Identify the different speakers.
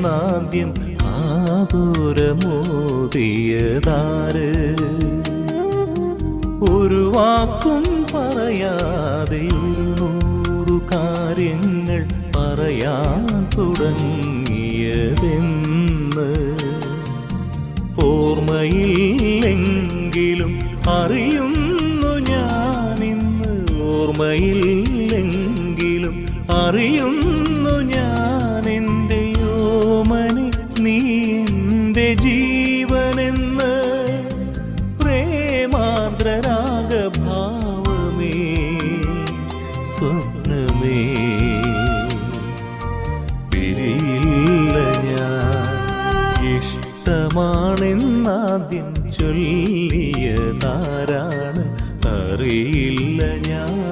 Speaker 1: പറയാനെന്നാദ്യം ആതുരമോദിയതാര്? ഒരു വാക്കും പറയാതെ 100 കാര്യങ്ങൾ പറയാൻ തുടങ്ങിയതെന്ന് ഓർമ്മയില്ലെങ്കിലും അറിയുന്നു ഞാനിന്ന്. ഓർമ്മയില്ലെങ്കിലും അറിയുന്നു ഞാൻ എൻ്റെ ഓമനെ നീ എൻ്റെ ജീവനെന്ന്. പ്രേമാർദ്രരാഗഭാവമേ സ്വപ്നമേ പിരിയില്ല ഞാൻ. ഇഷ്ടമാണെന്നാദ്യം ചൊല്ലിയതാരാണ് അറിയില്ല ഞാൻ.